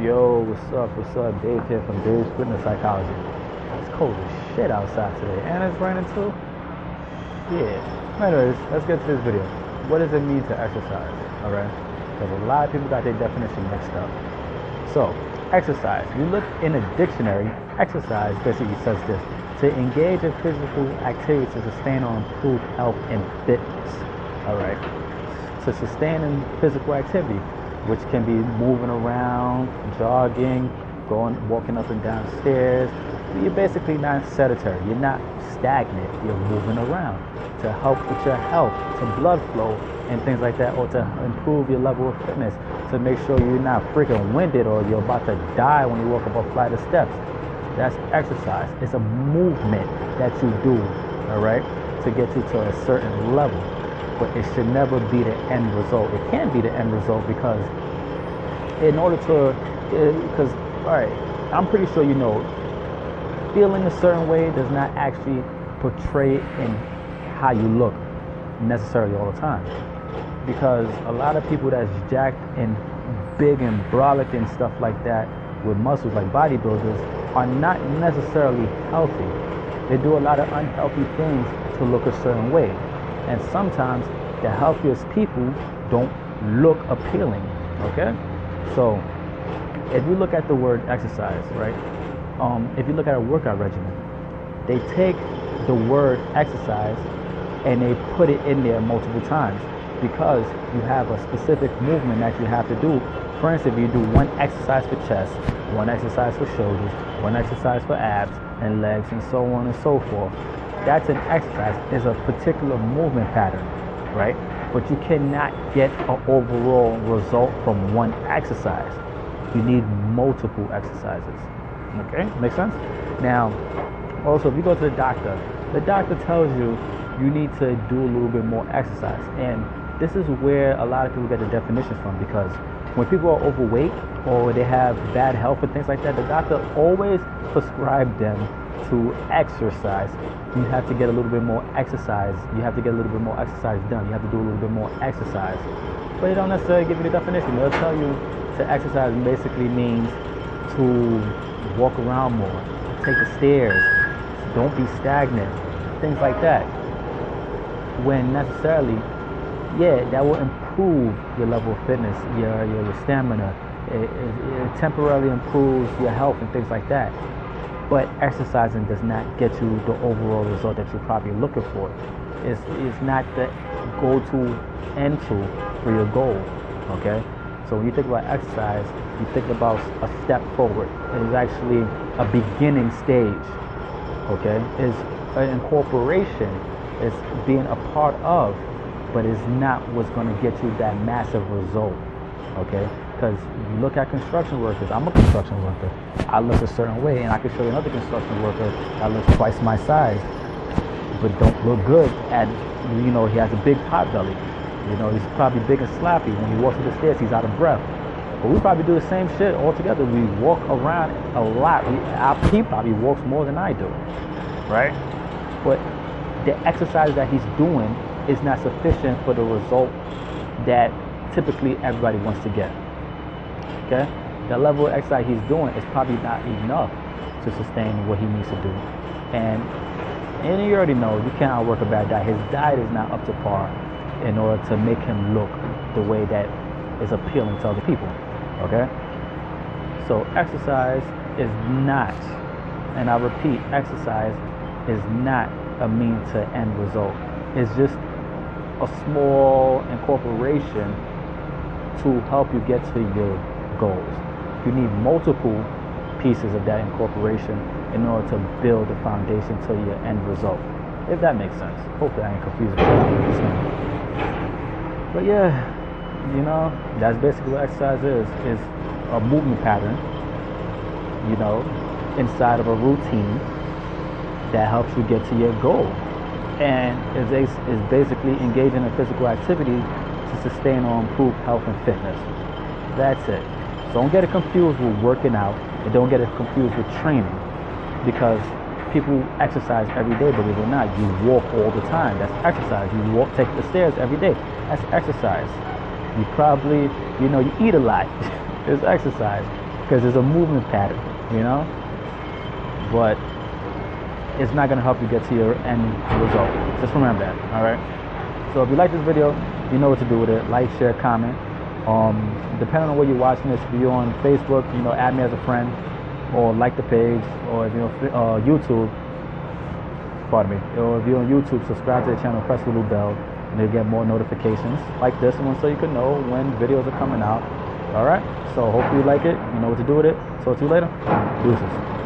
Yo, what's up? What's up? Dave here from Dave's Fitness Psychology. It's cold as shit outside today, and it's raining too. Yeah. Anyways, let's get to this video. What does it mean to exercise? Alright? Because a lot of people got their definition mixed up. So, exercise. You look in a dictionary, exercise basically says this: to engage in physical activity to sustain or improve health and fitness. Alright? To sustain in physical activity, which can be moving around, jogging, walking up and down stairs. You're basically not sedentary. You're not stagnant. You're moving around to help with your health, to blood flow and things like that, or to improve your level of fitness, to make sure you're not freaking winded or you're about to die when you walk up a flight of steps. That's exercise. It's a movement that you do, all right, to get you to a certain level. But it should never be the end result. It can be the end result because in order to, all right, I'm pretty sure you know, feeling a certain way does not actually portray in how you look necessarily all the time. Because a lot of people that's jacked and big and brolic and stuff like that with muscles like bodybuilders are not necessarily healthy. They do a lot of unhealthy things to look a certain way. And sometimes the healthiest people don't look appealing, okay? So if you look at the word exercise, right? If you look at a workout regimen, they take the word exercise and they put it in there multiple times because you have a specific movement that you have to do. For instance, if you do one exercise for chest, one exercise for shoulders, one exercise for abs and legs, and so on and so forth, that's an exercise. It's a particular movement pattern, right? But you cannot get an overall result from one exercise. You need multiple exercises. Okay, makes sense? Now, also, if you go to the doctor tells you you need to do a little bit more exercise. And this is where a lot of people get the definitions from, because when people are overweight or they have bad health and things like that, the doctor always prescribes them to exercise. You have to get a little bit more exercise. You have to get a little bit more exercise done. You have to do a little bit more exercise. But they don't necessarily give you the definition. They'll tell you to exercise basically means to walk around more, take the stairs, don't be stagnant, things like that. When necessarily, yeah, that will improve your level of fitness, your stamina. It temporarily improves your health and things like that. But exercising does not get you the overall result that you're probably looking for. It's not the go-to end tool for your goal, okay? So when you think about exercise, you think about a step forward. It's actually a beginning stage, okay? It's an incorporation. It's being a part of, but it's not what's going to get you that massive result, okay? Because you look at construction workers. I'm a construction worker. I look a certain way, and I can show you another construction worker that looks twice my size, but don't look good at, he has a big pot belly. He's probably big and slappy. When he walks up the stairs, he's out of breath. But we probably do the same shit all together. We walk around a lot. He probably walks more than I do, right? But the exercise that he's doing is not sufficient for the result that typically everybody wants to get. Okay? The level of exercise he's doing is probably not enough to sustain what he needs to do. And you already know, you can't outwork a bad diet. His diet is not up to par in order to make him look the way that is appealing to other people. Okay? So exercise is not, and I repeat, exercise is not a means to end result. It's just a small incorporation to help you get to your goals. You need multiple pieces of that incorporation in order to build the foundation to your end result. If that makes sense. Hopefully I ain't confusing you. But yeah, that's basically what exercise is. It's a movement pattern, inside of a routine that helps you get to your goal. And is basically engaging in physical activity to sustain or improve health and fitness. That's it. So don't get it confused with working out, and don't get it confused with training, because people exercise every day, believe it or not. You walk all the time. That's exercise. You take the stairs every day. That's exercise. You probably, you eat a lot. It's exercise. because there's a movement pattern, you know. But it's not gonna help you get to your end result. Just remember that. All right. So if you like this video, you know what to do with it. Like, share, comment. Depending on where you're watching this, if you're on Facebook, you know, add me as a friend, or like the page, or if you're on YouTube, pardon me, or if you're on YouTube, subscribe to the channel, press the little bell, and you'll get more notifications like this one, so you can know when videos are coming out. All right. So hopefully you like it. You know what to do with it. Talk to you later. Deuces.